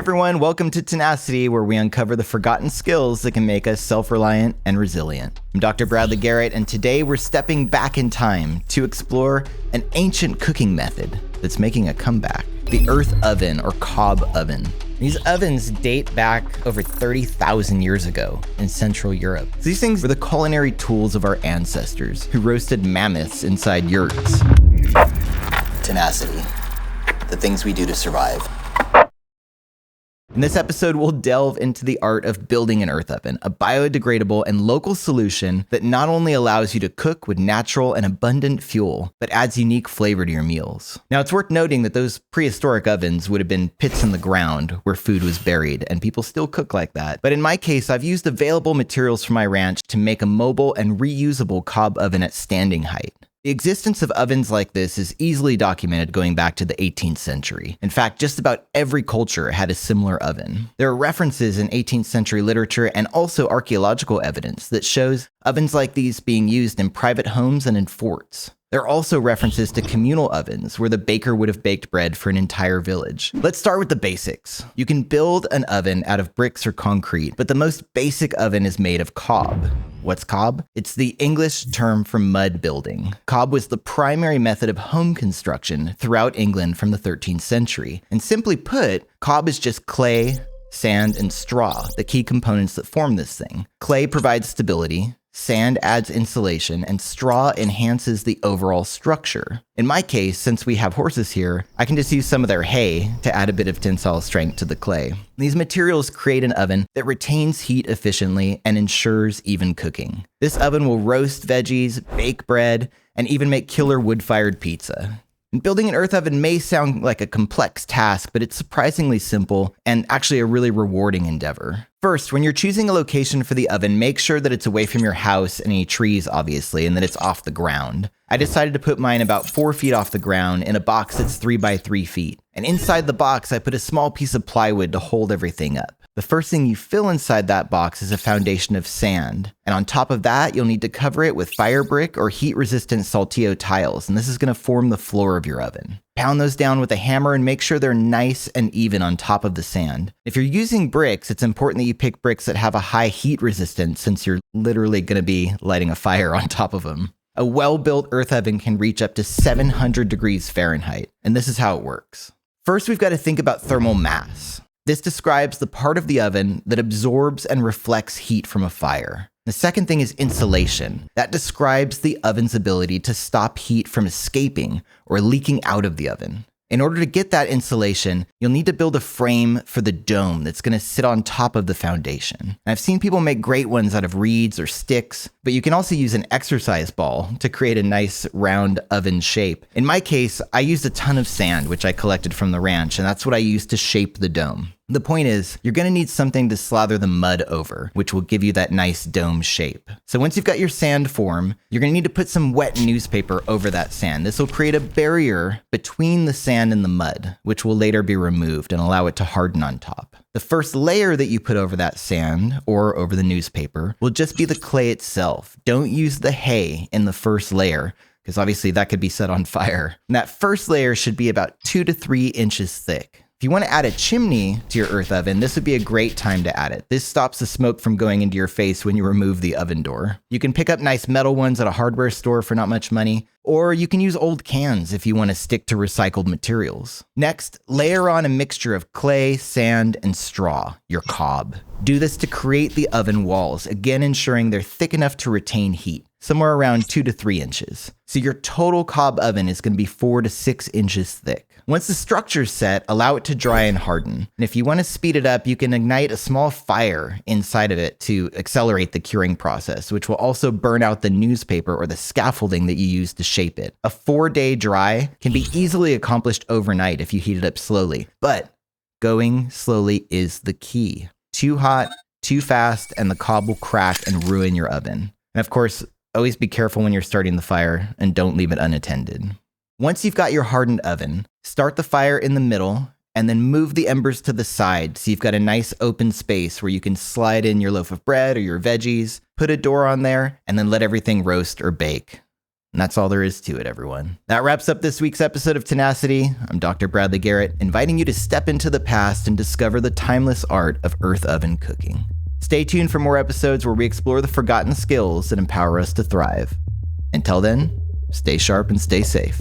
everyone, welcome to Tenacity, where we uncover the forgotten skills that can make us self-reliant and resilient. I'm Dr. Bradley Garrett, and today we're stepping back in time to explore an ancient cooking method that's making a comeback, the earth oven or cob oven. These ovens date back over 30,000 years ago in Central Europe. These things were the culinary tools of our ancestors who roasted mammoths inside yurts. Tenacity, the things we do to survive. In this episode, we'll delve into the art of building an earth oven, a biodegradable and local solution that not only allows you to cook with natural and abundant fuel, but adds unique flavor to your meals. Now, it's worth noting that those prehistoric ovens would have been pits in the ground where food was buried, and people still cook like that. But in my case, I've used available materials from my ranch to make a mobile and reusable cob oven at standing height. The existence of ovens like this is easily documented going back to the 18th century. In fact, just about every culture had a similar oven. There are references in 18th century literature and also archaeological evidence that shows ovens like these being used in private homes and in forts. There are also references to communal ovens where the baker would have baked bread for an entire village. Let's start with the basics. You can build an oven out of bricks or concrete, but the most basic oven is made of cob. What's cob? It's the English term for mud building. Cob was the primary method of home construction throughout England from the 13th century. And simply put, cob is just clay, sand, and straw, the key components that form this thing. Clay provides stability, sand adds insulation, and straw enhances the overall structure. In my case, since we have horses here, I can just use some of their hay to add a bit of tensile strength to the clay. These materials create an oven that retains heat efficiently and ensures even cooking. This oven will roast veggies, bake bread, and even make killer wood-fired pizza. And building an earth oven may sound like a complex task, but it's surprisingly simple and actually a really rewarding endeavor. First, when you're choosing a location for the oven, make sure that it's away from your house and any trees, obviously, and that it's off the ground. I decided to put mine about 4 feet off the ground in a box that's 3 by 3 feet. And inside the box, I put a small piece of plywood to hold everything up. The first thing you fill inside that box is a foundation of sand. And on top of that, you'll need to cover it with fire brick or heat-resistant saltillo tiles, and this is going to form the floor of your oven. Pound those down with a hammer and make sure they're nice and even on top of the sand. If you're using bricks, it's important that you pick bricks that have a high heat resistance since you're literally going to be lighting a fire on top of them. A well-built earth oven can reach up to 700 degrees Fahrenheit, and this is how it works. First, we've got to think about thermal mass. This describes the part of the oven that absorbs and reflects heat from a fire. The second thing is insulation. That describes the oven's ability to stop heat from escaping or leaking out of the oven. In order to get that insulation, you'll need to build a frame for the dome that's going to sit on top of the foundation. And I've seen people make great ones out of reeds or sticks, but you can also use an exercise ball to create a nice round oven shape. In my case, I used a ton of sand, which I collected from the ranch, and that's what I used to shape the dome. The point is, you're going to need something to slather the mud over, which will give you that nice dome shape. So once you've got your sand form, you're going to need to put some wet newspaper over that sand. This will create a barrier between the sand and the mud, which will later be removed and allow it to harden on top. The first layer that you put over that sand, or over the newspaper, will just be the clay itself. Don't use the hay in the first layer, because obviously that could be set on fire. And that first layer should be about 2 to 3 inches thick. If you want to add a chimney to your earth oven, this would be a great time to add it. This stops the smoke from going into your face when you remove the oven door. You can pick up nice metal ones at a hardware store for not much money, or you can use old cans if you want to stick to recycled materials. Next, layer on a mixture of clay, sand, and straw, your cob. Do this to create the oven walls, again ensuring they're thick enough to retain heat, somewhere around 2 to 3 inches. So your total cob oven is going to be 4 to 6 inches thick. Once the structure's set, allow it to dry and harden. And if you want to speed it up, you can ignite a small fire inside of it to accelerate the curing process, which will also burn out the newspaper or the scaffolding that you use to shape it. A 4-day dry can be easily accomplished overnight if you heat it up slowly, but going slowly is the key. Too hot, too fast, and the cob will crack and ruin your oven. And of course, always be careful when you're starting the fire and don't leave it unattended. Once you've got your hardened oven, start the fire in the middle and then move the embers to the side so you've got a nice open space where you can slide in your loaf of bread or your veggies, put a door on there, and then let everything roast or bake. And that's all there is to it, everyone. That wraps up this week's episode of Tenacity. I'm Dr. Bradley Garrett, inviting you to step into the past and discover the timeless art of earth oven cooking. Stay tuned for more episodes where we explore the forgotten skills that empower us to thrive. Until then, stay sharp and stay safe.